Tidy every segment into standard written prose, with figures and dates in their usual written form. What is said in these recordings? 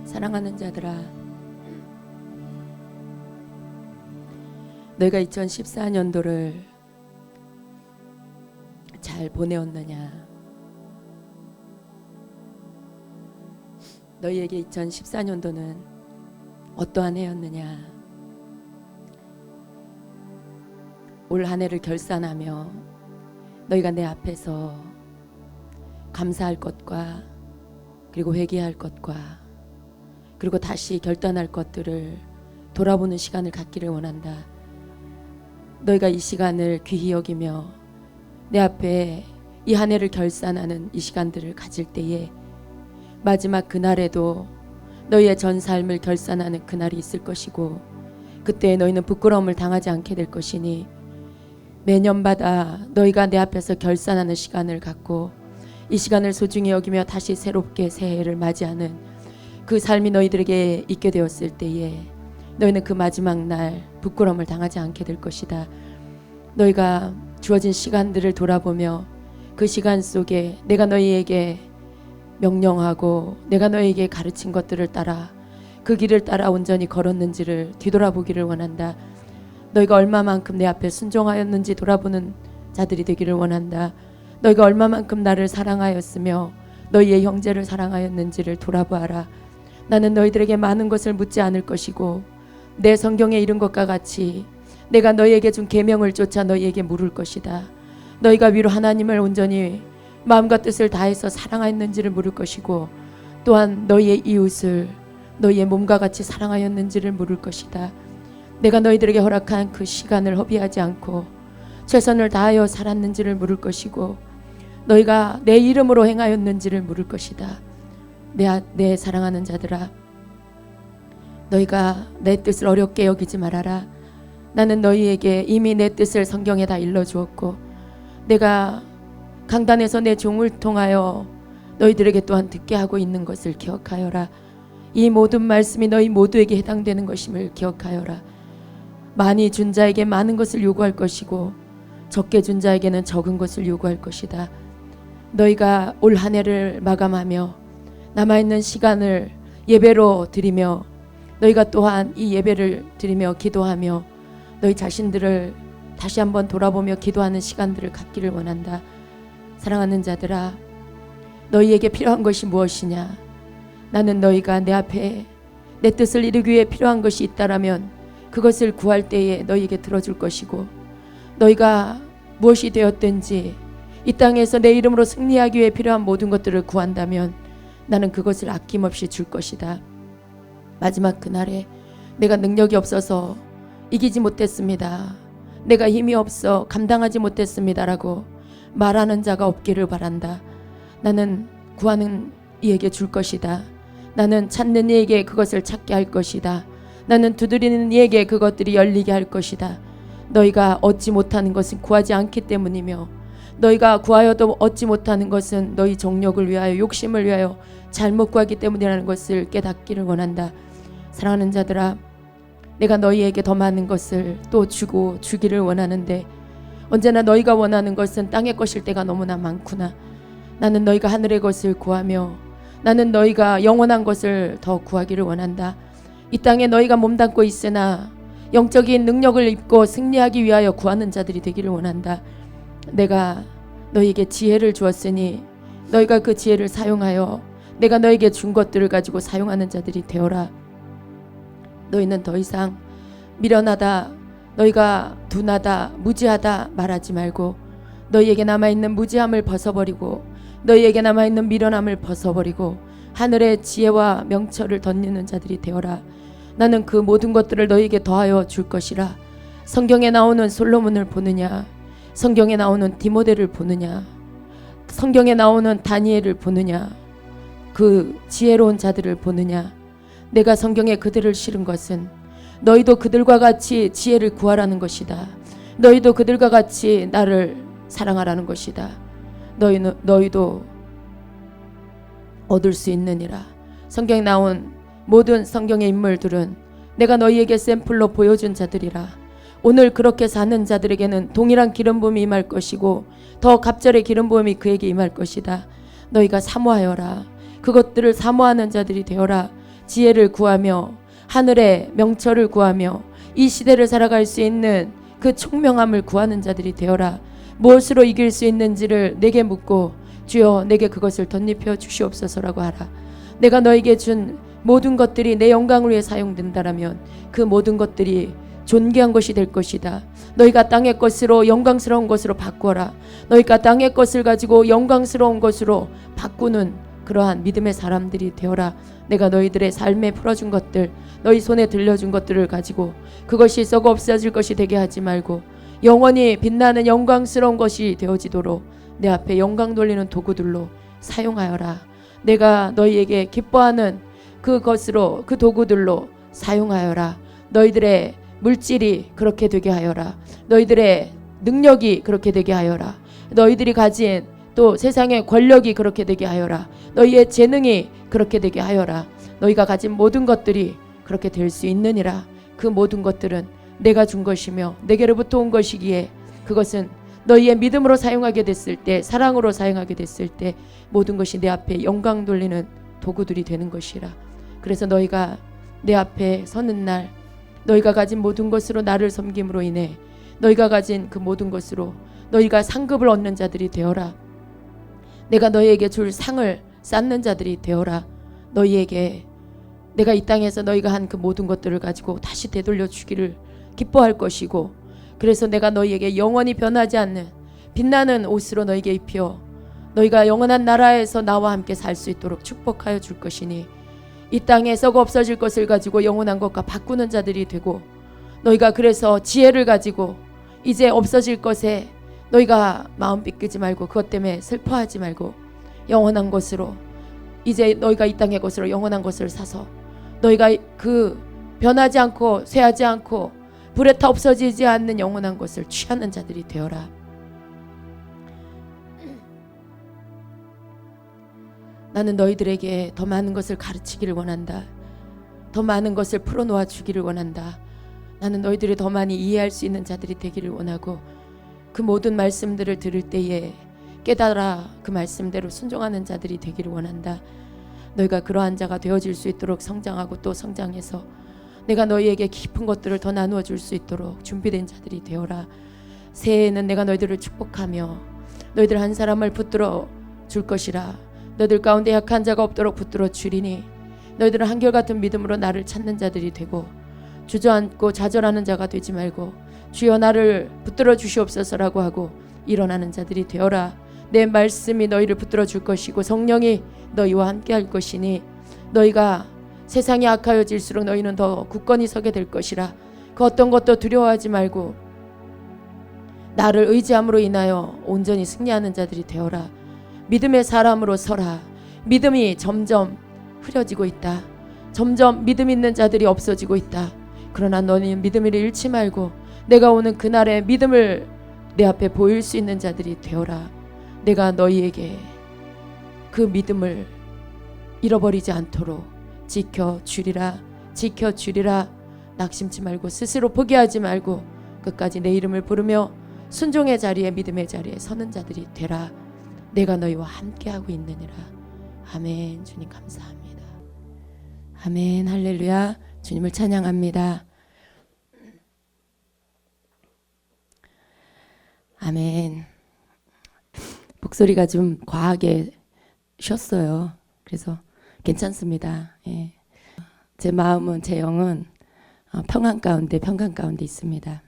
사랑하는 자들아, 너희가 2014년도를 잘 보내었느냐? 너희에게 2014년도는 어떠한 해였느냐? 올 한 해를 결산하며 너희가 내 앞에서 감사할 것과 그리고 회개할 것과 그리고 다시 결단할 것들을 돌아보는 시간을 갖기를 원한다. 너희가 이 시간을 귀히 여기며 내 앞에 이 한 해를 결산하는 이 시간들을 가질 때에 마지막 그날에도 너희의 전 삶을 결산하는 그날이 있을 것이고, 그때 너희는 부끄러움을 당하지 않게 될 것이니 매년마다 너희가 내 앞에서 결산하는 시간을 갖고 이 시간을 소중히 여기며 다시 새롭게 새해를 맞이하는 그 삶이 너희들에게 있게 되었을 때에 너희는 그 마지막 날 부끄러움을 당하지 않게 될 것이다. 너희가 주어진 시간들을 돌아보며 그 시간 속에 내가 너희에게 명령하고 내가 너희에게 가르친 것들을 따라 그 길을 따라 온전히 걸었는지를 뒤돌아보기를 원한다. 너희가 얼마만큼 내 앞에 순종하였는지 돌아보는 자들이 되기를 원한다. 너희가 얼마만큼 나를 사랑하였으며 너희의 형제를 사랑하였는지를 돌아보아라. 나는 너희들에게 많은 것을 묻지 않을 것이고 내 성경에 이른 것과 같이 내가 너희에게 준 계명을 쫓아 너희에게 물을 것이다. 너희가 위로 하나님을 온전히 마음과 뜻을 다해서 사랑하였는지를 물을 것이고, 또한 너희의 이웃을 너희의 몸과 같이 사랑하였는지를 물을 것이다. 내가 너희들에게 허락한 그 시간을 허비하지 않고 최선을 다하여 살았는지를 물을 것이고, 너희가 내 이름으로 행하였는지를 물을 것이다. 내 사랑하는 자들아, 너희가 내 뜻을 어렵게 여기지 말아라. 나는 너희에게 이미 내 뜻을 성경에 다 일러주었고, 내가 강단에서 내 종을 통하여 너희들에게 또한 듣게 하고 있는 것을 기억하여라. 이 모든 말씀이 너희 모두에게 해당되는 것임을 기억하여라. 많이 준 자에게 많은 것을 요구할 것이고 적게 준 자에게는 적은 것을 요구할 것이다. 너희가 올 한 해를 마감하며 남아있는 시간을 예배로 드리며 너희가 또한 이 예배를 드리며 기도하며 너희 자신들을 다시 한번 돌아보며 기도하는 시간들을 갖기를 원한다. 사랑하는 자들아, 너희에게 필요한 것이 무엇이냐? 나는 너희가 내 앞에 내 뜻을 이루기 위해 필요한 것이 있다라면 그것을 구할 때에 너희에게 들어줄 것이고, 너희가 무엇이 되었든지 이 땅에서 내 이름으로 승리하기 위해 필요한 모든 것들을 구한다면 나는 그것을 아낌없이 줄 것이다. 마지막 그날에 내가 능력이 없어서 이기지 못했습니다, 내가 힘이 없어 감당하지 못했습니다라고 말하는 자가 없기를 바란다. 나는 구하는 이에게 줄 것이다. 나는 찾는 이에게 그것을 찾게 할 것이다. 나는 두드리는 이에게 그것들이 열리게 할 것이다. 너희가 얻지 못하는 것은 구하지 않기 때문이며, 너희가 구하여도 얻지 못하는 것은 너희 정욕을 위하여 욕심을 위하여 잘못 구하기 때문이라는 것을 깨닫기를 원한다. 사랑하는 자들아, 내가 너희에게 더 많은 것을 또 주고 주기를 원하는데 언제나 너희가 원하는 것은 땅의 것일 때가 너무나 많구나. 나는 너희가 하늘의 것을 구하며 나는 너희가 영원한 것을 더 구하기를 원한다. 이 땅에 너희가 몸담고 있으나 영적인 능력을 입고 승리하기 위하여 구하는 자들이 되기를 원한다. 내가 너희에게 지혜를 주었으니 너희가 그 지혜를 사용하여 내가 너희에게 준 것들을 가지고 사용하는 자들이 되어라. 너희는 더 이상 미련하다, 너희가 둔하다, 무지하다 말하지 말고 너희에게 남아있는 무지함을 벗어버리고 너희에게 남아있는 미련함을 벗어버리고 하늘의 지혜와 명철을 덧입는 자들이 되어라. 나는 그 모든 것들을 너희에게 더하여 줄 것이라. 성경에 나오는 솔로몬을 보느냐, 성경에 나오는 디모데를 보느냐, 성경에 나오는 다니엘을 보느냐, 그 지혜로운 자들을 보느냐. 내가 성경에 그들을 실은 것은 너희도 그들과 같이 지혜를 구하라는 것이다. 너희도 그들과 같이 나를 사랑하라는 것이다. 너희도 얻을 수 있느니라. 성경에 나온 모든 성경의 인물들은 내가 너희에게 샘플로 보여준 자들이라. 오늘 그렇게 사는 자들에게는 동일한 기름 부음이 임할 것이고 더 갑절의 기름 부음이 그에게 임할 것이다. 너희가 사모하여라. 그것들을 사모하는 자들이 되어라. 지혜를 구하며 하늘의 명철을 구하며 이 시대를 살아갈 수 있는 그 총명함을 구하는 자들이 되어라. 무엇으로 이길 수 있는지를 내게 묻고 주여 내게 그것을 덧입혀 주시옵소서라고 하라. 내가 너에게 준 모든 것들이 내 영광을 위해 사용된다라면 그 모든 것들이 존귀한 것이 될 것이다. 너희가 땅의 것으로 영광스러운 것으로 바꾸어라. 너희가 땅의 것을 가지고 영광스러운 것으로 바꾸는 그러한 믿음의 사람들이 되어라. 내가 너희들의 삶에 풀어준 것들, 너희 손에 들려준 것들을 가지고 그것이 썩어 없어질 것이 되게 하지 말고 영원히 빛나는 영광스러운 것이 되어지도록 내 앞에 영광 돌리는 도구들로 사용하여라. 내가 너희에게 기뻐하는 그것으로 그 도구들로 사용하여라. 너희들의 물질이 그렇게 되게 하여라. 너희들의 능력이 그렇게 되게 하여라. 너희들이 가진 또 세상의 권력이 그렇게 되게 하여라. 너희의 재능이 그렇게 되게 하여라. 너희가 가진 모든 것들이 그렇게 될 수 있느니라. 그 모든 것들은 내가 준 것이며 내게로부터 온 것이기에 그것은 너희의 믿음으로 사용하게 됐을 때, 사랑으로 사용하게 됐을 때 모든 것이 내 앞에 영광 돌리는 도구들이 되는 것이라. 그래서 너희가 내 앞에 서는 날 너희가 가진 모든 것으로 나를 섬김으로 인해 너희가 가진 그 모든 것으로 너희가 상급을 얻는 자들이 되어라. 내가 너희에게 줄 상을 쌓는 자들이 되어라. 너희에게 내가 이 땅에서 너희가 한 그 모든 것들을 가지고 다시 되돌려 주기를 기뻐할 것이고, 그래서 내가 너희에게 영원히 변하지 않는 빛나는 옷으로 너희에게 입혀 너희가 영원한 나라에서 나와 함께 살 수 있도록 축복하여 줄 것이니 이 땅에 썩어 없어질 것을 가지고 영원한 것과 바꾸는 자들이 되고, 너희가 그래서 지혜를 가지고 이제 없어질 것에 너희가 마음 삐끄지 말고 그것 때문에 슬퍼하지 말고 영원한 것으로, 이제 너희가 이 땅의 것으로 영원한 것을 사서 너희가 그 변하지 않고 쇠하지 않고 불에 타 없어지지 않는 영원한 것을 취하는 자들이 되어라. 나는 너희들에게 더 많은 것을 가르치기를 원한다. 더 많은 것을 풀어놓아 주기를 원한다. 나는 너희들이 더 많이 이해할 수 있는 자들이 되기를 원하고, 그 모든 말씀들을 들을 때에 깨달아 그 말씀대로 순종하는 자들이 되기를 원한다. 너희가 그러한 자가 되어질 수 있도록 성장하고 또 성장해서 내가 너희에게 깊은 것들을 더 나누어 줄 수 있도록 준비된 자들이 되어라. 새해에는 내가 너희들을 축복하며 너희들 한 사람을 붙들어 줄 것이라. 너희들 가운데 약한 자가 없도록 붙들어 주리니 너희들은 한결같은 믿음으로 나를 찾는 자들이 되고 주저앉고 좌절하는 자가 되지 말고 주여 나를 붙들어 주시옵소서라고 하고 일어나는 자들이 되어라. 내 말씀이 너희를 붙들어 줄 것이고 성령이 너희와 함께 할 것이니 너희가 세상이 악하여질수록 너희는 더 굳건히 서게 될 것이라. 그 어떤 것도 두려워하지 말고 나를 의지함으로 인하여 온전히 승리하는 자들이 되어라. 믿음의 사람으로 서라. 믿음이 점점 흐려지고 있다. 점점 믿음 있는 자들이 없어지고 있다. 그러나 너는 믿음을 잃지 말고 내가 오는 그날의 믿음을 내 앞에 보일 수 있는 자들이 되어라. 내가 너희에게 그 믿음을 잃어버리지 않도록 지켜주리라. 지켜주리라. 낙심치 말고 스스로 포기하지 말고 끝까지 내 이름을 부르며 순종의 자리에 믿음의 자리에 서는 자들이 되라. 내가 너희와 함께하고 있느니라. 아멘. 주님 감사합니다. 아멘. 할렐루야. 주님을 찬양합니다. 아멘. 목소리가 좀 과하게 쉬었어요. 그래서 괜찮습니다. 예. 제 마음은, 제 영은 평안 가운데 있습니다.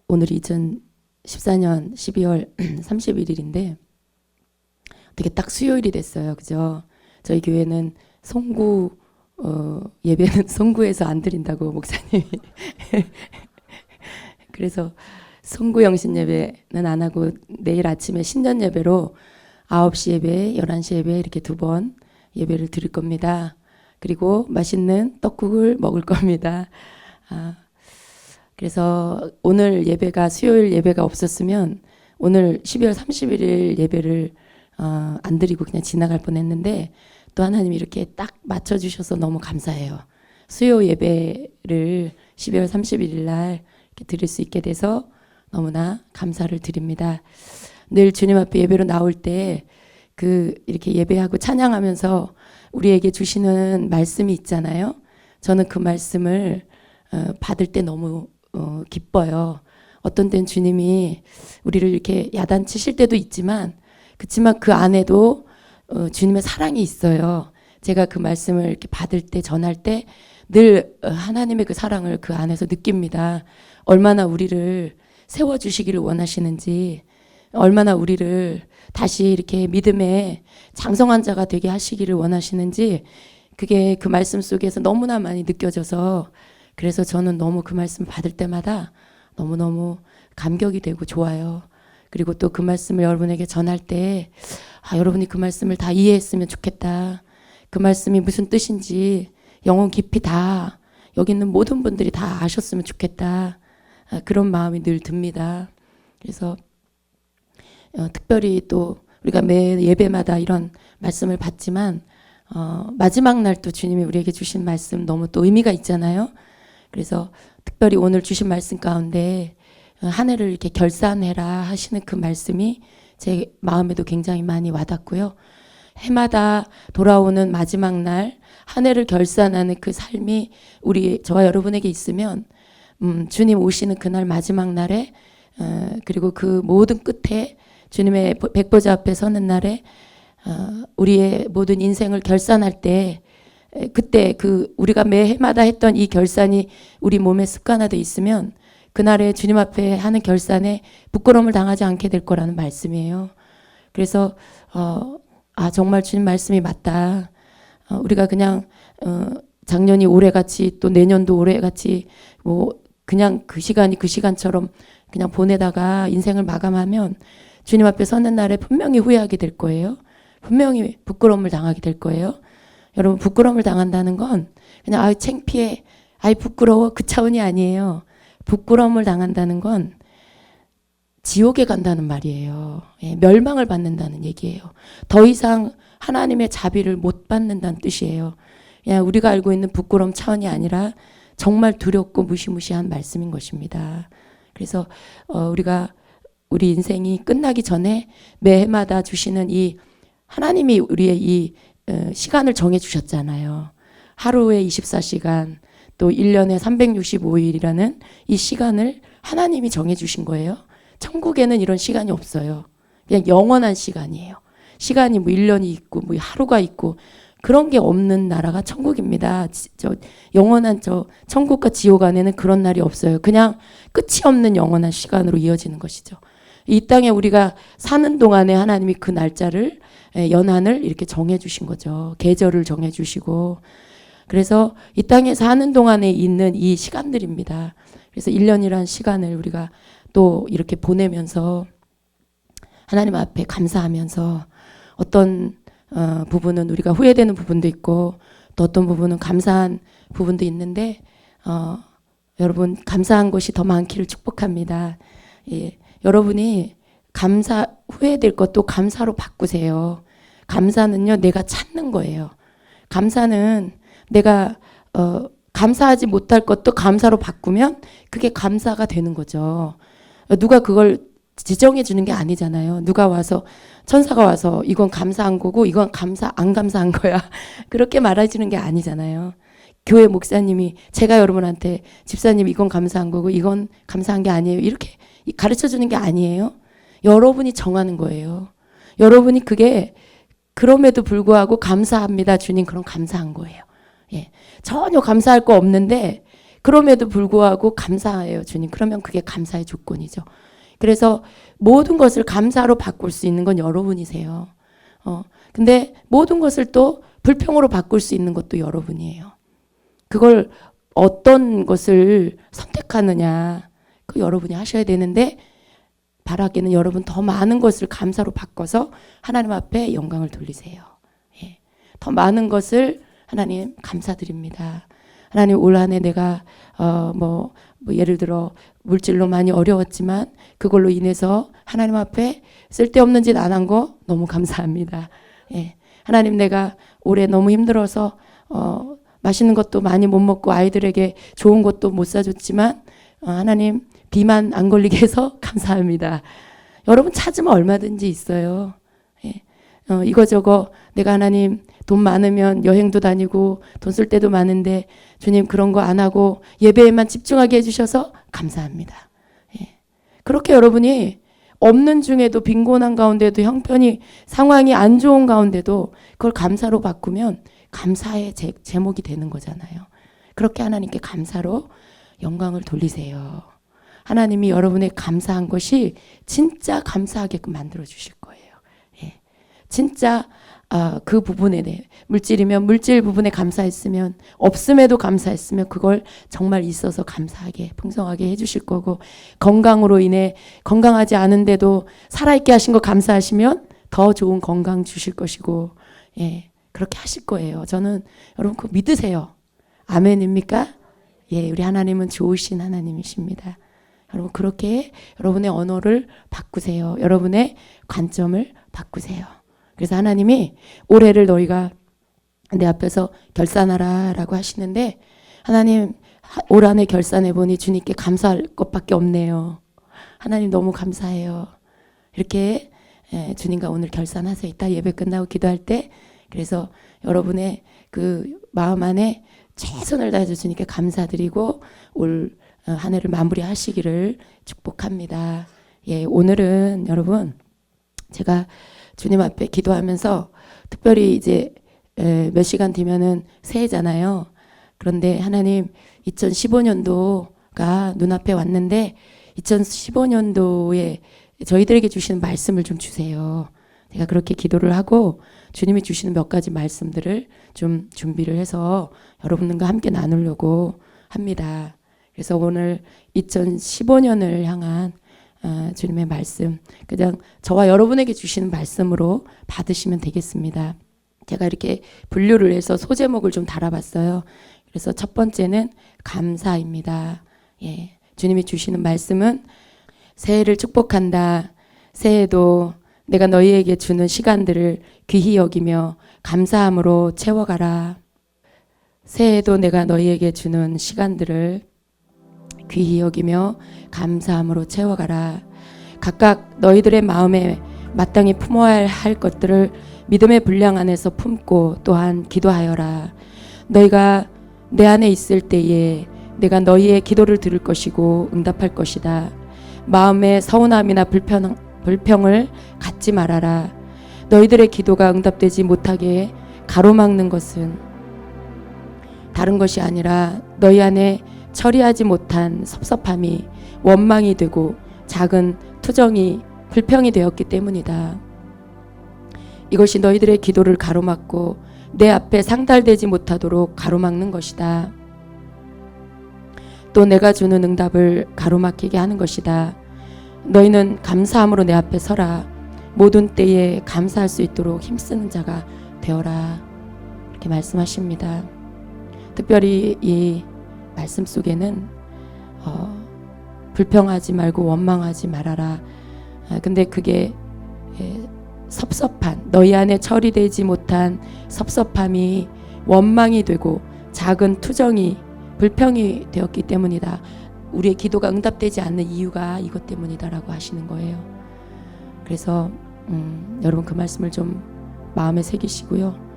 오늘이 2014년 12월 31일인데 되게 딱 수요일이 됐어요. 그죠? 저희 교회는 송구 예배는 송구에서 안 드린다고 목사님이 그래서 송구 영신 예배는 안 하고 내일 아침에 신년 예배로 9시 예배, 11시 예배 이렇게 2번 예배를 드릴 겁니다. 그리고 맛있는 떡국을 먹을 겁니다. 그래서 오늘 예배가 수요일 예배가 없었으면 오늘 12월 31일 예배를 안 드리고 그냥 지나갈 뻔했는데 또 하나님이 이렇게 딱 맞춰주셔서 너무 감사해요. 수요 예배를 12월 31일 날 이렇게 드릴 수 있게 돼서 너무나 감사를 드립니다. 늘 주님 앞에 예배로 나올 때 이렇게 예배하고 찬양하면서 우리에게 주시는 말씀이 있잖아요. 저는 그 말씀을 받을 때 너무 기뻐요. 어떤 때는 주님이 우리를 이렇게 야단치실 때도 있지만 그렇지만 그 안에도 주님의 사랑이 있어요. 제가 그 말씀을 이렇게 받을 때 전할 때 늘 하나님의 그 사랑을 그 안에서 느낍니다. 얼마나 우리를 세워주시기를 원하시는지, 얼마나 우리를 다시 이렇게 믿음의 장성한 자가 되게 하시기를 원하시는지, 그게 그 말씀 속에서 너무나 많이 느껴져서, 그래서 저는 너무 그 말씀 받을 때마다 너무너무 감격이 되고 좋아요. 그리고 또 그 말씀을 여러분에게 전할 때 여러분이 그 말씀을 다 이해했으면 좋겠다. 그 말씀이 무슨 뜻인지 영혼 깊이 다 여기 있는 모든 분들이 다 아셨으면 좋겠다. 그런 마음이 늘 듭니다. 그래서 특별히 또 우리가 매 예배마다 이런 말씀을 받지만 마지막 날 또 주님이 우리에게 주신 말씀 너무 또 의미가 있잖아요. 그래서 특별히 오늘 주신 말씀 가운데 한 해를 이렇게 결산해라 하시는 그 말씀이 제 마음에도 굉장히 많이 와닿고요. 해마다 돌아오는 마지막 날 한 해를 결산하는 그 삶이 저와 여러분에게 있으면 주님 오시는 그날 마지막 날에 그리고 그 모든 끝에 주님의 백보자 앞에 서는 날에 우리의 모든 인생을 결산할 때 그때 우리가 매 해마다 했던 이 결산이 우리 몸에 습관화되어 있으면 그날에 주님 앞에 하는 결산에 부끄러움을 당하지 않게 될 거라는 말씀이에요. 그래서 정말 주님 말씀이 맞다. 우리가 그냥 작년이 올해같이 또 내년도 올해같이 그냥 그 시간이 그 시간처럼 그냥 보내다가 인생을 마감하면 주님 앞에 서는 날에 분명히 후회하게 될 거예요. 분명히 부끄러움을 당하게 될 거예요. 여러분, 부끄러움을 당한다는 건 그냥 창피해, 부끄러워, 그 차원이 아니에요. 부끄러움을 당한다는 건 지옥에 간다는 말이에요. 멸망을 받는다는 얘기예요. 더 이상 하나님의 자비를 못 받는다는 뜻이에요. 그냥 우리가 알고 있는 부끄러움 차원이 아니라 정말 두렵고 무시무시한 말씀인 것입니다. 그래서 우리 인생이 끝나기 전에 매해마다 주시는 하나님이 우리의 이 시간을 정해 주셨잖아요. 하루에 24시간, 또 1년에 365일이라는 이 시간을 하나님이 정해 주신 거예요. 천국에는 이런 시간이 없어요. 그냥 영원한 시간이에요. 시간이 1년이 있고 하루가 있고 그런 게 없는 나라가 천국입니다. 영원한 천국과 지옥 안에는 그런 날이 없어요. 그냥 끝이 없는 영원한 시간으로 이어지는 것이죠. 이 땅에 우리가 사는 동안에 하나님이 그 날짜를 연한을 이렇게 정해 주신 거죠. 계절을 정해 주시고, 그래서 이 땅에 사는 동안에 있는 이 시간들입니다. 그래서 1년이란 시간을 우리가 또 이렇게 보내면서 하나님 앞에 감사하면서 어떤 부분은 우리가 후회되는 부분도 있고 또 어떤 부분은 감사한 부분도 있는데 여러분, 감사한 것이 더 많기를 축복합니다. 여러분이 후회될 것도 감사로 바꾸세요. 감사는요, 내가 찾는 거예요. 감사는 내가 감사하지 못할 것도 감사로 바꾸면 그게 감사가 되는 거죠. 누가 그걸 지정해 주는 게 아니잖아요. 천사가 와서 이건 감사한 거고 이건 안 감사한 거야. 그렇게 말해주는 게 아니잖아요. 교회 목사님이 제가 여러분한테 집사님 이건 감사한 거고 이건 감사한 게 아니에요. 이렇게 가르쳐 주는 게 아니에요. 여러분이 정하는 거예요. 여러분이 그게 그럼에도 불구하고 감사합니다. 주님, 그럼 감사한 거예요. 전혀 감사할 거 없는데 그럼에도 불구하고 감사해요. 주님. 그러면 그게 감사의 조건이죠. 그래서 모든 것을 감사로 바꿀 수 있는 건 여러분이세요. 근데 모든 것을 또 불평으로 바꿀 수 있는 것도 여러분이에요. 그걸 어떤 것을 선택하느냐, 그 여러분이 하셔야 되는데, 바라기는 여러분 더 많은 것을 감사로 바꿔서 하나님 앞에 영광을 돌리세요. 더 많은 것을 하나님 감사드립니다. 하나님, 올 한 해 내가 예를 들어 물질로 많이 어려웠지만 그걸로 인해서 하나님 앞에 쓸데없는 짓 안 한 거 너무 감사합니다. 하나님, 내가 올해 너무 힘들어서 맛있는 것도 많이 못 먹고 아이들에게 좋은 것도 못 사줬지만 하나님, 비만 안 걸리게 해서 감사합니다. 여러분, 찾으면 얼마든지 있어요. 이거저거 내가 하나님 돈 많으면 여행도 다니고 돈 쓸 때도 많은데 주님 그런 거 안 하고 예배에만 집중하게 해주셔서 감사합니다. 예. 그렇게 여러분이 없는 중에도 빈곤한 가운데도 형편이 상황이 안 좋은 가운데도 그걸 감사로 바꾸면 감사의 제목이 되는 거잖아요. 그렇게 하나님께 감사로 영광을 돌리세요. 하나님이 여러분의 감사한 것이 진짜 감사하게끔 만들어 주실 거예요. 예. 진짜 그 부분에 대해 물질이면 물질 부분에 감사했으면 없음에도 감사했으면 그걸 정말 있어서 감사하게 풍성하게 해주실 거고 건강으로 인해 건강하지 않은데도 살아있게 하신 거 감사하시면 더 좋은 건강 주실 것이고 예 그렇게 하실 거예요. 저는 여러분 그거 믿으세요. 아멘입니까? 예 우리 하나님은 좋으신 하나님이십니다. 여러분 그렇게 여러분의 언어를 바꾸세요. 여러분의 관점을 바꾸세요. 그래서 하나님이 올해를 너희가 내 앞에서 결산하라 라고 하시는데 하나님 올 한해 결산해 보니 주님께 감사할 것밖에 없네요. 하나님 너무 감사해요. 이렇게 주님과 오늘 결산하세요. 이따 예배 끝나고 기도할 때 그래서 여러분의 그 마음 안에 최선을 다해서 주님께 감사드리고 올 한 해를 마무리하시기를 축복합니다. 예, 오늘은 여러분 제가 주님 앞에 기도하면서 특별히 이제 몇 시간 뒤면은 새해잖아요. 그런데 하나님 2015년도가 눈앞에 왔는데 2015년도에 저희들에게 주시는 말씀을 좀 주세요. 제가 그렇게 기도를 하고 주님이 주시는 몇 가지 말씀들을 좀 준비를 해서 여러분들과 함께 나누려고 합니다. 그래서 오늘 2015년을 향한 주님의 말씀 그냥 저와 여러분에게 주시는 말씀으로 받으시면 되겠습니다. 제가 이렇게 분류를 해서 소제목을 좀 달아봤어요. 그래서 첫 번째는 감사입니다. 예, 주님이 주시는 말씀은 새해를 축복한다. 새해도 내가 너희에게 주는 시간들을 귀히 여기며 감사함으로 채워가라. 새해도 내가 너희에게 주는 시간들을 귀히 여기며 감사함으로 채워가라. 각각 너희들의 마음에 마땅히 품어야 할 것들을 믿음의 분량 안에서 품고 또한 기도하여라. 너희가 내 안에 있을 때에 내가 너희의 기도를 들을 것이고 응답할 것이다. 마음에 서운함이나 불평을 갖지 말아라. 너희들의 기도가 응답되지 못하게 가로막는 것은 다른 것이 아니라 너희 안에 처리하지 못한 섭섭함이 원망이 되고 작은 투정이 불평이 되었기 때문이다. 이것이 너희들의 기도를 가로막고 내 앞에 상달되지 못하도록 가로막는 것이다. 또 내가 주는 응답을 가로막히게 하는 것이다. 너희는 감사함으로 내 앞에 서라. 모든 때에 감사할 수 있도록 힘쓰는 자가 되어라. 이렇게 말씀하십니다. 특별히 이 말씀 속에는 불평하지 말고 원망하지 말아라. 근데 그게 섭섭한 너희 안에 처리되지 못한 섭섭함이 원망이 되고 작은 투정이 불평이 되었기 때문이다. 우리의 기도가 응답되지 않는 이유가 이것 때문이다라고 하시는 거예요. 그래서 여러분 그 말씀을 좀 마음에 새기시고요.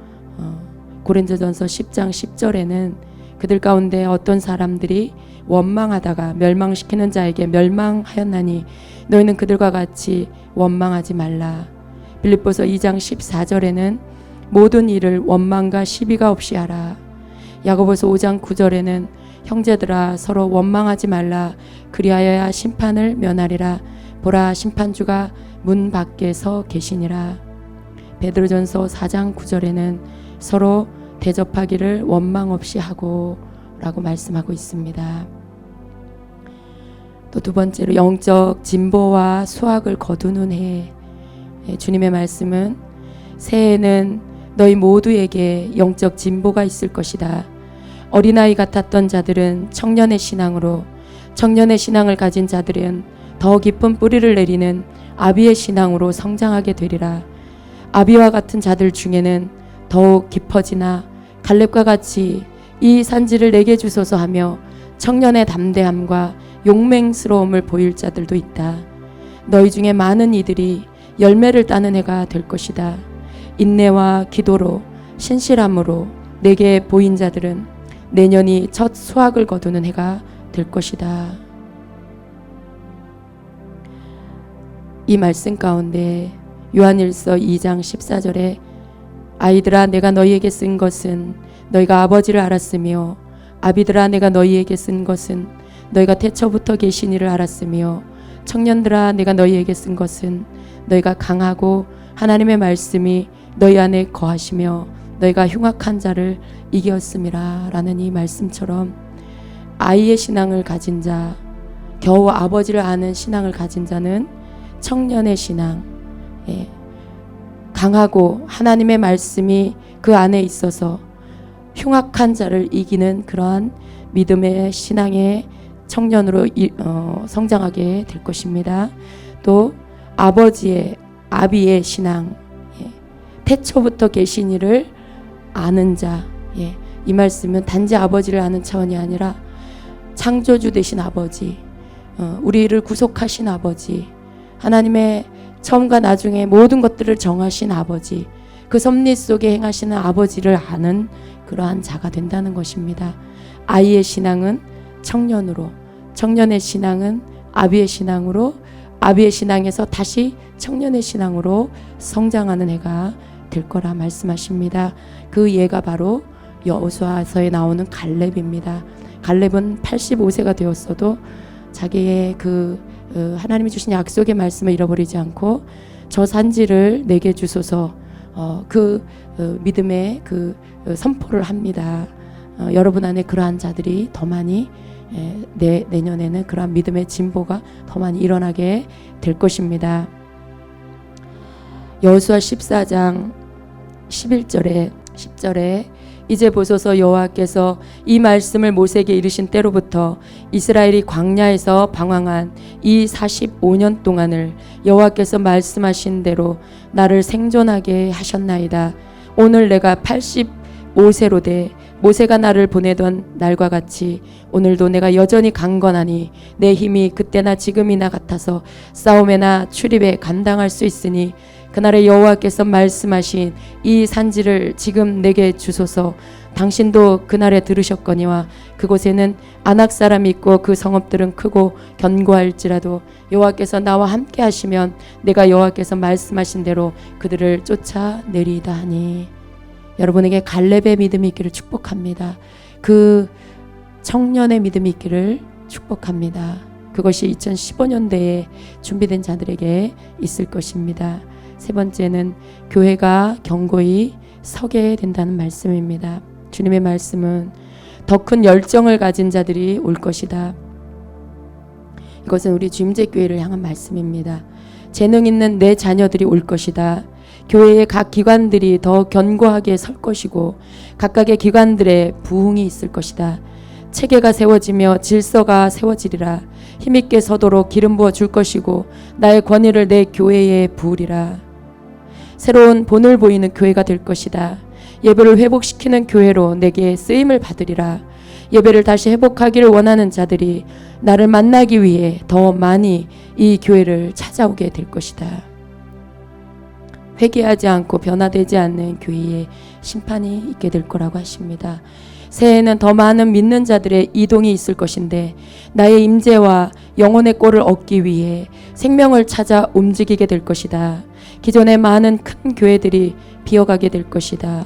고린도전서 10장 10절에는 그들 가운데 어떤 사람들이 원망하다가 멸망시키는 자에게 멸망하였나니 너희는 그들과 같이 원망하지 말라. 빌립보서 2장 14절에는 모든 일을 원망과 시비가 없이 하라. 야고보서 5장 9절에는 형제들아 서로 원망하지 말라. 그리하여야 심판을 면하리라. 보라 심판주가 문 밖에 서 계시니라. 베드로전서 4장 9절에는 서로 대접하기를 원망 없이 하고 라고 말씀하고 있습니다. 또 두 번째로 영적 진보와 수확을 거두는 해. 주님의 말씀은 새해에는 너희 모두에게 영적 진보가 있을 것이다. 어린아이 같았던 자들은 청년의 신앙으로, 청년의 신앙을 가진 자들은 더 깊은 뿌리를 내리는 아비의 신앙으로 성장하게 되리라. 아비와 같은 자들 중에는 더욱 깊어지나 갈렙과 같이 이 산지를 내게 주소서 하며 청년의 담대함과 용맹스러움을 보일 자들도 있다. 너희 중에 많은 이들이 열매를 따는 해가 될 것이다. 인내와 기도로 신실함으로 내게 보인 자들은 내년이 첫 수확을 거두는 해가 될 것이다. 이 말씀 가운데 요한일서 2장 14절에 아이들아 내가 너희에게 쓴 것은 너희가 아버지를 알았으며 아비들아 내가 너희에게 쓴 것은 너희가 태초부터 계신 이를 알았으며 청년들아 내가 너희에게 쓴 것은 너희가 강하고 하나님의 말씀이 너희 안에 거하시며 너희가 흉악한 자를 이겼음이라 라는 이 말씀처럼 아이의 신앙을 가진 자, 겨우 아버지를 아는 신앙을 가진 자는 청년의 신앙, 강하고 하나님의 말씀이 그 안에 있어서 흉악한 자를 이기는 그러한 믿음의 신앙의 청년으로 성장하게 될 것입니다. 또 아비의 신앙, 태초부터 계신 이를 아는 자, 이 말씀은 단지 아버지를 아는 차원이 아니라 창조주 되신 아버지, 우리를 구속하신 아버지, 하나님의 처음과 나중에 모든 것들을 정하신 아버지, 그 섭리 속에 행하시는 아버지를 아는 그러한 자가 된다는 것입니다. 아이의 신앙은 청년으로, 청년의 신앙은 아비의 신앙으로, 아비의 신앙에서 다시 청년의 신앙으로 성장하는 해가 될 거라 말씀하십니다. 그 예가 바로 여호수아서에 나오는 갈렙입니다. 갈렙은 85세가 되었어도 자기의 하나님이 주신 약속의 말씀을 잃어버리지 않고 저 산지를 내게 주소서 믿음의 선포를 합니다. 여러분 안에 그러한 자들이 더 많이 내년에는 그러한 믿음의 진보가 더 많이 일어나게 될 것입니다. 여호수아 14장 11절에 10절에 이제 보소서 여호와께서 이 말씀을 모세에게 이르신 때로부터 이스라엘이 광야에서 방황한 이 45년 동안을 여호와께서 말씀하신 대로 나를 생존하게 하셨나이다. 오늘 내가 85세로 돼 모세가 나를 보내던 날과 같이 오늘도 내가 여전히 강건하니 내 힘이 그때나 지금이나 같아서 싸움에나 출입에 감당할 수 있으니 그날에 여호와께서 말씀하신 이 산지를 지금 내게 주소서. 당신도 그날에 들으셨거니와 그곳에는 아낙 사람이 있고 그 성읍들은 크고 견고할지라도 여호와께서 나와 함께 하시면 내가 여호와께서 말씀하신 대로 그들을 쫓아내리이다 하니. 여러분에게 갈렙의 믿음이 있기를 축복합니다. 그 청년의 믿음이 있기를 축복합니다. 그것이 2015년대에 준비된 자들에게 있을 것입니다. 세 번째는 교회가 견고히 서게 된다는 말씀입니다. 주님의 말씀은 더 큰 열정을 가진 자들이 올 것이다. 이것은 우리 주임제교회를 향한 말씀입니다. 재능 있는 내 자녀들이 올 것이다. 교회의 각 기관들이 더 견고하게 설 것이고 각각의 기관들의 부흥이 있을 것이다. 체계가 세워지며 질서가 세워지리라. 힘있게 서도록 기름 부어 줄 것이고 나의 권위를 내 교회에 부으리라. 새로운 본을 보이는 교회가 될 것이다. 예배를 회복시키는 교회로 내게 쓰임을 받으리라. 예배를 다시 회복하기를 원하는 자들이 나를 만나기 위해 더 많이 이 교회를 찾아오게 될 것이다. 회개하지 않고 변화되지 않는 교회에 심판이 있게 될 거라고 하십니다. 새해에는 더 많은 믿는 자들의 이동이 있을 것인데 나의 임재와 영혼의 꼴을 얻기 위해 생명을 찾아 움직이게 될 것이다. 기존의 많은 큰 교회들이 비어가게 될 것이다.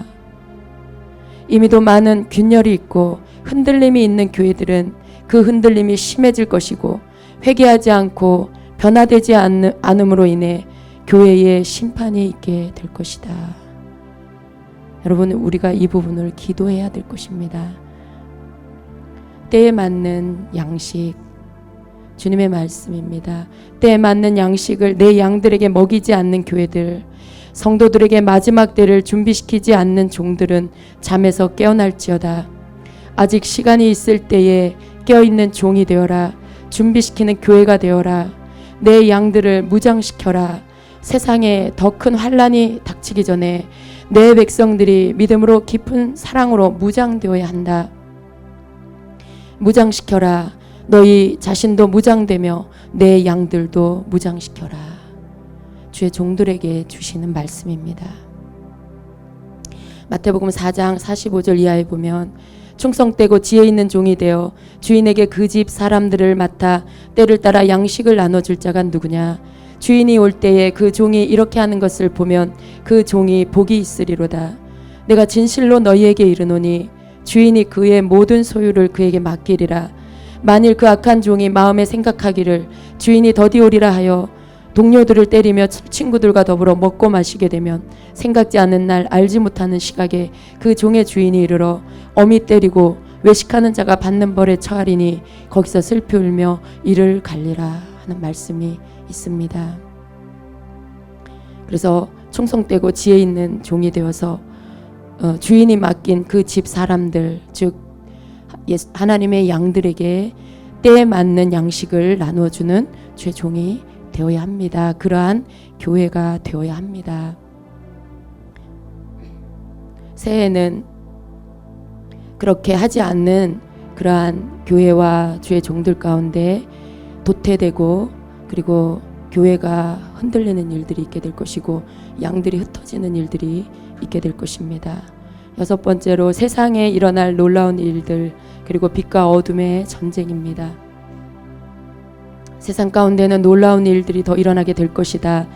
이미도 많은 균열이 있고 흔들림이 있는 교회들은 그 흔들림이 심해질 것이고 회개하지 않고 변화되지 않음으로 인해 교회에 심판이 있게 될 것이다. 여러분, 우리가 이 부분을 기도해야 될 것입니다. 때에 맞는 양식, 주님의 말씀입니다. 때에 맞는 양식을 내 양들에게 먹이지 않는 교회들, 성도들에게 마지막 때를 준비시키지 않는 종들은 잠에서 깨어날지어다. 아직 시간이 있을 때에 깨어있는 종이 되어라. 준비시키는 교회가 되어라. 내 양들을 무장시켜라. 세상에 더 큰 환난이 닥치기 전에 내 백성들이 믿음으로 깊은 사랑으로 무장되어야 한다. 무장시켜라. 너희 자신도 무장되며 내 양들도 무장시켜라. 주의 종들에게 주시는 말씀입니다. 마태복음 4장 45절 이하에 보면 충성되고 지혜 있는 종이 되어 주인에게 그 집 사람들을 맡아 때를 따라 양식을 나눠줄 자가 누구냐. 주인이 올 때에 그 종이 이렇게 하는 것을 보면 그 종이 복이 있으리로다. 내가 진실로 너희에게 이르노니 주인이 그의 모든 소유를 그에게 맡기리라. 만일 그 악한 종이 마음에 생각하기를 주인이 더디 오리라 하여 동료들을 때리며 친구들과 더불어 먹고 마시게 되면 생각지 않은 날 알지 못하는 시각에 그 종의 주인이 이르러 엄히 때리고 외식하는 자가 받는 벌에 처하리니 거기서 슬피 울며 이를 갈리라 하는 말씀이 있습니다. 그래서 충성되고 지혜 있는 종이 되어서 주인이 맡긴 그 집 사람들, 즉 하나님의 양들에게 때에 맞는 양식을 나누어주는 주의 종이 되어야 합니다. 그러한 교회가 되어야 합니다. 새해에는 그렇게 하지 않는 그러한 교회와 주의 종들 가운데 도태되고 그리고 교회가 흔들리는 일들이 있게 될 것이고 양들이 흩어지는 일들이 있게 될 것입니다. 여섯 번째로 세상에 일어날 놀라운 일들, 그리고 빛과 어둠의 전쟁입니다. 세상 가운데는 놀라운 일들이 더 일어나게 될 것이다.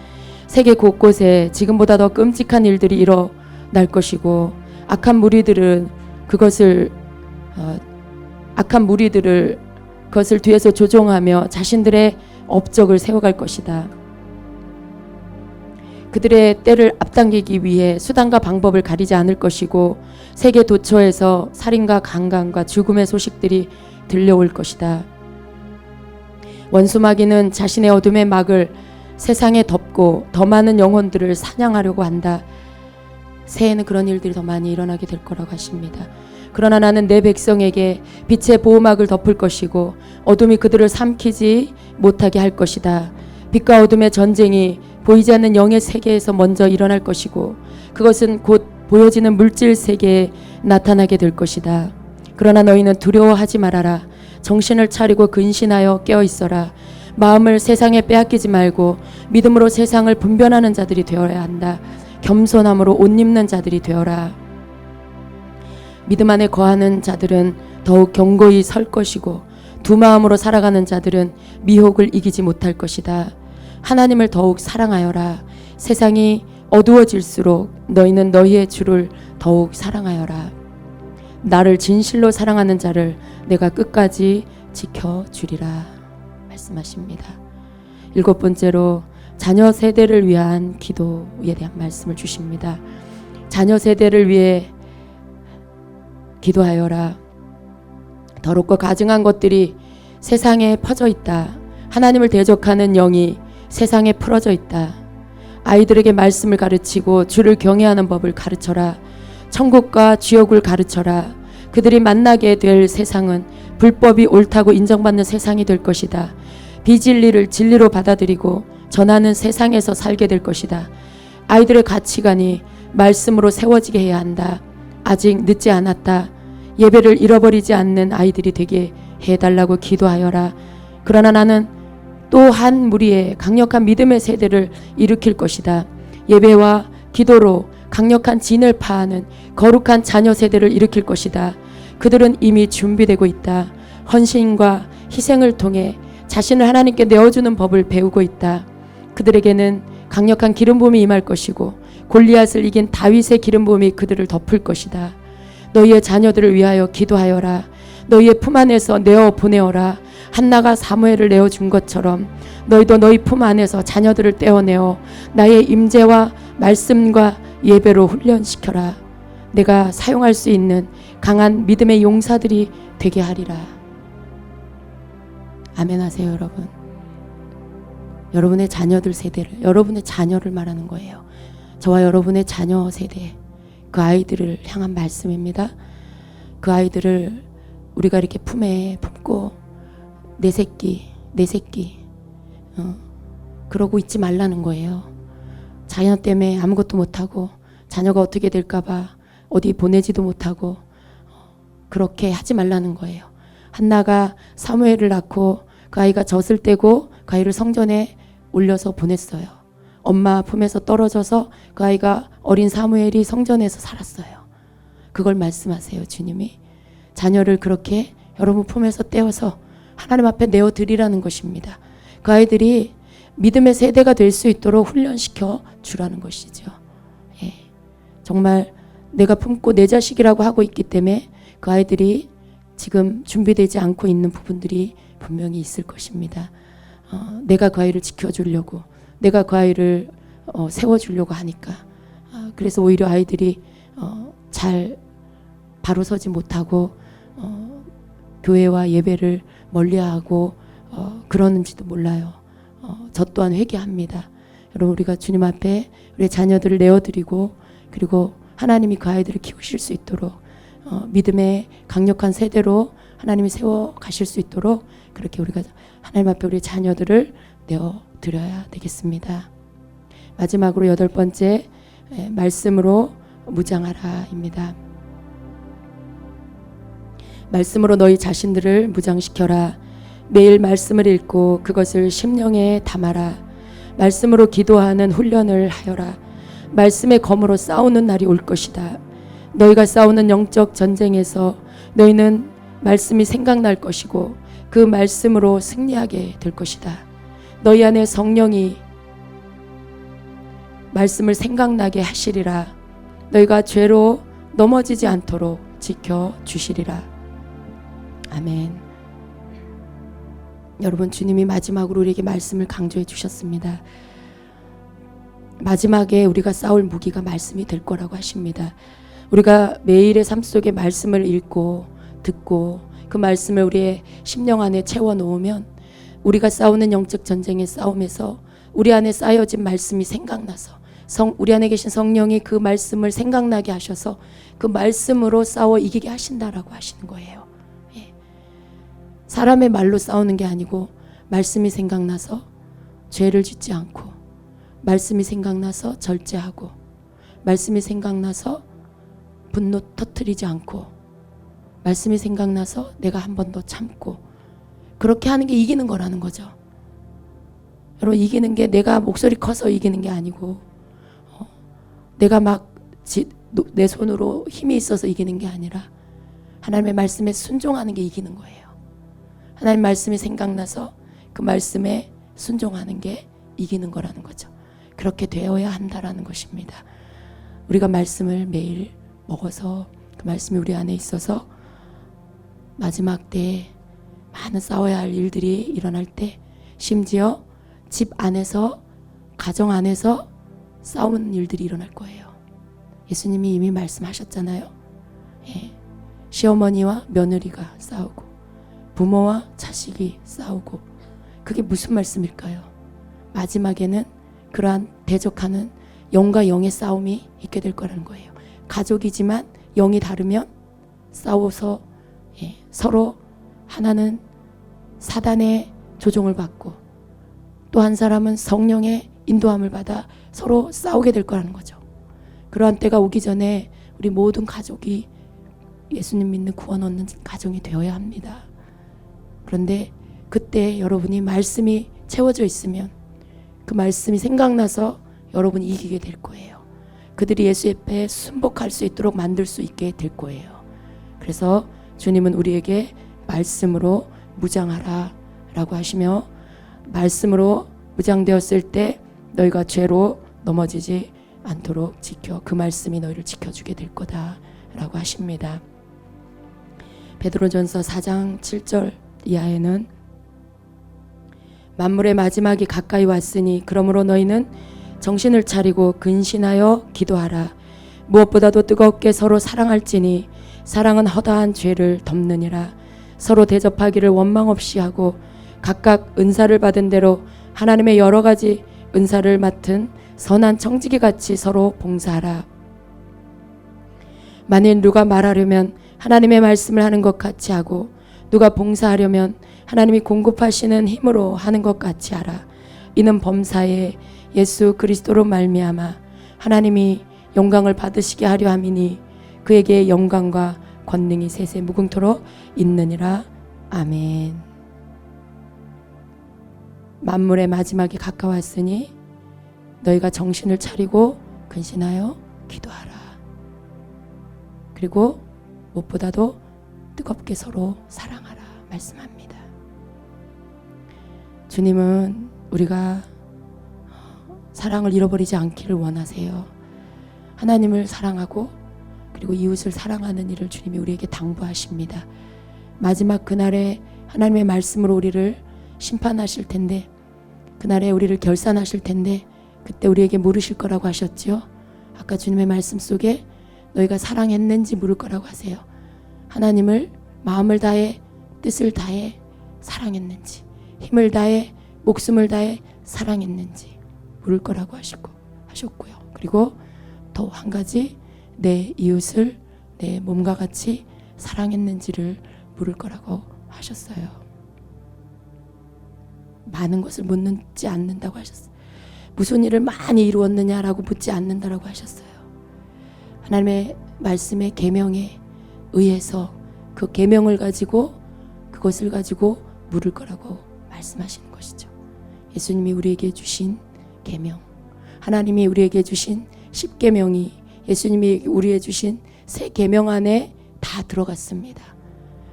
세계 곳곳에 지금보다 더 끔찍한 일들이 일어날 것이고 악한 무리들은 그것을 뒤에서 조종하며 자신들의 업적을 세워갈 것이다. 그들의 때를 앞당기기 위해 수단과 방법을 가리지 않을 것이고 세계 도처에서 살인과 강간과 죽음의 소식들이 들려올 것이다. 원수마귀는 자신의 어둠의 막을 세상에 덮고 더 많은 영혼들을 사냥하려고 한다. 새해에는 그런 일들이 더 많이 일어나게 될 거라고 하십니다. 그러나 나는 내 백성에게 빛의 보호막을 덮을 것이고 어둠이 그들을 삼키지 못하게 할 것이다. 빛과 어둠의 전쟁이 보이지 않는 영의 세계에서 먼저 일어날 것이고 그것은 곧 보여지는 물질 세계에 나타나게 될 것이다. 그러나 너희는 두려워하지 말아라. 정신을 차리고 근신하여 깨어 있어라. 마음을 세상에 빼앗기지 말고 믿음으로 세상을 분별하는 자들이 되어야 한다. 겸손함으로 옷 입는 자들이 되어라. 믿음 안에 거하는 자들은 더욱 견고히 설 것이고 두 마음으로 살아가는 자들은 미혹을 이기지 못할 것이다. 하나님을 더욱 사랑하여라. 세상이 어두워질수록 너희는 너희의 주를 더욱 사랑하여라. 나를 진실로 사랑하는 자를 내가 끝까지 지켜주리라 말씀하십니다. 일곱 번째로 자녀 세대를 위한 기도에 대한 말씀을 주십니다. 자녀 세대를 위해 기도하여라. 더럽고 가증한 것들이 세상에 퍼져 있다. 하나님을 대적하는 영이 세상에 풀어져 있다. 아이들에게 말씀을 가르치고 주를 경외하는 법을 가르쳐라. 천국과 지옥을 가르쳐라. 그들이 만나게 될 세상은 불법이 옳다고 인정받는 세상이 될 것이다. 비진리를 진리로 받아들이고 전하는 세상에서 살게 될 것이다. 아이들의 가치관이 말씀으로 세워지게 해야 한다. 아직 늦지 않았다. 예배를 잃어버리지 않는 아이들이 되게 해달라고 기도하여라. 그러나 나는 또 한 무리의 강력한 믿음의 세대를 일으킬 것이다. 예배와 기도로 강력한 진을 파하는 거룩한 자녀 세대를 일으킬 것이다. 그들은 이미 준비되고 있다. 헌신과 희생을 통해 자신을 하나님께 내어주는 법을 배우고 있다. 그들에게는 강력한 기름 부음이 임할 것이고 골리앗을 이긴 다윗의 기름 부음이 그들을 덮을 것이다. 너희의 자녀들을 위하여 기도하여라. 너희의 품 안에서 내어 보내어라. 한나가 사무엘을 내어준 것처럼 너희도 너희 품 안에서 자녀들을 떼어내어 나의 임재와 말씀과 예배로 훈련시켜라. 내가 사용할 수 있는 강한 믿음의 용사들이 되게 하리라. 아멘 하세요, 여러분. 여러분의 자녀들 세대를, 여러분의 자녀를 말하는 거예요. 저와 여러분의 자녀 세대, 그 아이들을 향한 말씀입니다. 그 아이들을 우리가 이렇게 품에 품고 내 새끼 그러고 있지 말라는 거예요. 자녀 때문에 아무것도 못하고 자녀가 어떻게 될까봐 어디 보내지도 못하고 그렇게 하지 말라는 거예요. 한나가 사무엘을 낳고 그 아이가 젖을 떼고 그 아이를 성전에 올려서 보냈어요. 엄마 품에서 떨어져서 그 아이가 어린 사무엘이 성전에서 살았어요. 그걸 말씀하세요. 주님이 자녀를 그렇게 여러분 품에서 떼어서 하나님 앞에 내어드리라는 것입니다. 그 아이들이 믿음의 세대가 될 수 있도록 훈련시켜 주라는 것이죠. 예. 정말 내가 품고 내 자식이라고 하고 있기 때문에 그 아이들이 지금 준비되지 않고 있는 부분들이 분명히 있을 것입니다. 내가 그 아이를 지켜주려고, 내가 그 아이를 세워주려고 하니까 그래서 오히려 아이들이 잘 바로 서지 못하고 교회와 예배를 멀리하고 그러는지도 몰라요. 저 또한 회개합니다. 여러분, 우리가 주님 앞에 우리 자녀들을 내어드리고 그리고 하나님이 그 아이들을 키우실 수 있도록 믿음의 강력한 세대로 하나님이 세워 가실 수 있도록 그렇게 우리가 하나님 앞에 우리 자녀들을 내어드려야 되겠습니다. 마지막으로 8번째, 말씀으로 무장하라입니다. 말씀으로 너희 자신들을 무장시켜라. 매일 말씀을 읽고 그것을 심령에 담아라. 말씀으로 기도하는 훈련을 하여라. 말씀의 검으로 싸우는 날이 올 것이다. 너희가 싸우는 영적 전쟁에서 너희는 말씀이 생각날 것이고 그 말씀으로 승리하게 될 것이다. 너희 안에 성령이 말씀을 생각나게 하시리라. 너희가 죄로 넘어지지 않도록 지켜주시리라. 아멘. 여러분, 주님이 마지막으로 우리에게 말씀을 강조해 주셨습니다. 마지막에 우리가 싸울 무기가 말씀이 될 거라고 하십니다. 우리가 매일의 삶 속에 말씀을 읽고 듣고 그 말씀을 우리의 심령 안에 채워 놓으면 우리가 싸우는 영적 전쟁의 싸움에서 우리 안에 쌓여진 말씀이 생각나서 우리 안에 계신 성령이 그 말씀을 생각나게 하셔서 그 말씀으로 싸워 이기게 하신다라고 하시는 거예요. 예. 사람의 말로 싸우는 게 아니고 말씀이 생각나서 죄를 짓지 않고, 말씀이 생각나서 절제하고, 말씀이 생각나서 분노 터뜨리지 않고, 말씀이 생각나서 내가 한 번 더 참고, 그렇게 하는 게 이기는 거라는 거죠. 여러분, 이기는 게 내가 목소리 커서 이기는 게 아니고 내가 막 내 손으로 힘이 있어서 이기는 게 아니라 하나님의 말씀에 순종하는 게 이기는 거예요. 하나님 말씀이 생각나서 그 말씀에 순종하는 게 이기는 거라는 거죠. 그렇게 되어야 한다라는 것입니다. 우리가 말씀을 매일 먹어서 그 말씀이 우리 안에 있어서 마지막 때에 많은 싸워야 할 일들이 일어날 때, 심지어 집 안에서, 가정 안에서 싸우는 일들이 일어날 거예요. 예수님이 이미 말씀하셨잖아요. 예. 시어머니와 며느리가 싸우고 부모와 자식이 싸우고, 그게 무슨 말씀일까요? 마지막에는 그러한 대적하는 영과 영의 싸움이 있게 될 거라는 거예요. 가족이지만 영이 다르면 싸워서 서로 하나는 사단의 조종을 받고 또 한 사람은 성령의 인도함을 받아 서로 싸우게 될 거라는 거죠. 그러한 때가 오기 전에 우리 모든 가족이 예수님 믿는 구원 얻는 가정이 되어야 합니다. 그런데 그때 여러분이 말씀이 채워져 있으면 그 말씀이 생각나서 여러분이 이기게 될 거예요. 그들이 예수 앞에 순복할 수 있도록 만들 수 있게 될 거예요. 그래서 주님은 우리에게 말씀으로 무장하라 라고 하시며, 말씀으로 무장되었을 때 너희가 죄로 넘어지지 않도록 그 말씀이 너희를 지켜주게 될 거다 라고 하십니다. 베드로전서 4장 7절 이하에는 만물의 마지막이 가까이 왔으니 그러므로 너희는 정신을 차리고 근신하여 기도하라. 무엇보다도 뜨겁게 서로 사랑할지니 사랑은 허다한 죄를 덮느니라. 서로 대접하기를 원망 없이 하고 각각 은사를 받은 대로 하나님의 여러 가지 은사를 맡은 선한 청지기 같이 서로 봉사하라. 만일 누가 말하려면 하나님의 말씀을 하는 것 같이 하고 누가 봉사하려면 하나님이 공급하시는 힘으로 하는 것 같이 하라. 이는 범사에 예수 그리스도로 말미암아 하나님이 영광을 받으시게 하려 함이니 그에게 영광과 권능이 세세 무궁토록 있느니라. 아멘. 만물의 마지막이 가까웠으니 너희가 정신을 차리고 근신하여 기도하라. 그리고 무엇보다도 뜨겁게 서로 사랑하라 말씀합니다. 주님은 우리가 사랑을 잃어버리지 않기를 원하세요. 하나님을 사랑하고 그리고 이웃을 사랑하는 일을 주님이 우리에게 당부하십니다. 마지막 그날에 하나님의 말씀으로 우리를 심판하실 텐데, 그날에 우리를 결산하실 텐데 그때 우리에게 물으실 거라고 하셨죠. 아까 주님의 말씀 속에 너희가 사랑했는지 물을 거라고 하세요. 하나님을 마음을 다해 뜻을 다해 사랑했는지, 힘을 다해 목숨을 다해 사랑했는지 물을 거라고 하셨고요. 그리고 또 한 가지, 내 이웃을 내 몸과 같이 사랑했는지를 물을 거라고 하셨어요. 많은 것을 묻지 않는다고 하셨어요. 무슨 일을 많이 이루었느냐라고 묻지 않는다라고 하셨어요. 하나님의 말씀의 계명에 의해서 그 계명을 가지고 그것을 가지고 물을 거라고 말씀하시는 것이죠. 예수님이 우리에게 주신 계명, 하나님이 우리에게 주신 10계명이 예수님이 우리에게 주신 새 계명 안에 다 들어갔습니다.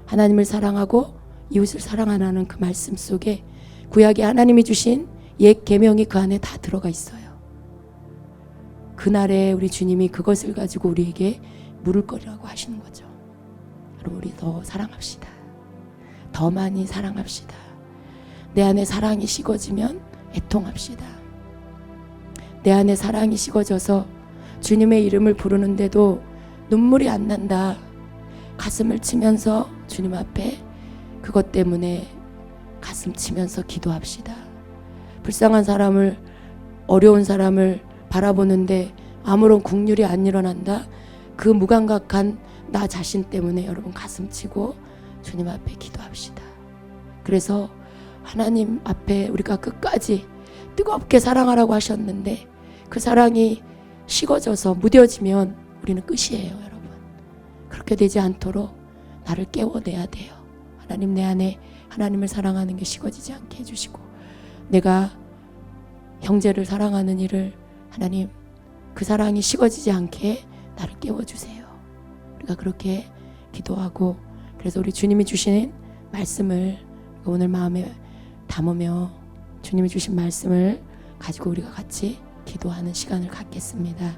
하나님을 사랑하고 이웃을 사랑하라는 그 말씀 속에 구약에 하나님이 주신 옛 계명이 그 안에 다 들어가 있어요. 그날에 우리 주님이 그것을 가지고 우리에게 물을 거라고 하시는 거죠. 여러분, 우리 더 사랑합시다. 더 많이 사랑합시다. 내 안에 사랑이 식어지면 애통합시다. 내 안에 사랑이 식어져서 주님의 이름을 부르는데도 눈물이 안 난다. 가슴을 치면서 주님 앞에 그것 때문에 가슴 치면서 기도합시다. 불쌍한 사람을, 어려운 사람을 바라보는데 아무런 국률이 안 일어난다. 그 무감각한 나 자신 때문에 여러분 가슴 치고 주님 앞에 기도합시다. 그래서 하나님 앞에 우리가 끝까지 뜨겁게 사랑하라고 하셨는데 그 사랑이 식어져서 무뎌지면 우리는 끝이에요, 여러분. 그렇게 되지 않도록 나를 깨워내야 돼요. 하나님, 내 안에 하나님을 사랑하는 게 식어지지 않게 해주시고, 내가 형제를 사랑하는 일을 하나님 그 사랑이 식어지지 않게 나를 깨워주세요. 우리가 그렇게 기도하고, 그래서 우리 주님이 주신 말씀을 오늘 마음에 담으며 주님이 주신 말씀을 가지고 우리가 같이 기도하는 시간을 갖겠습니다.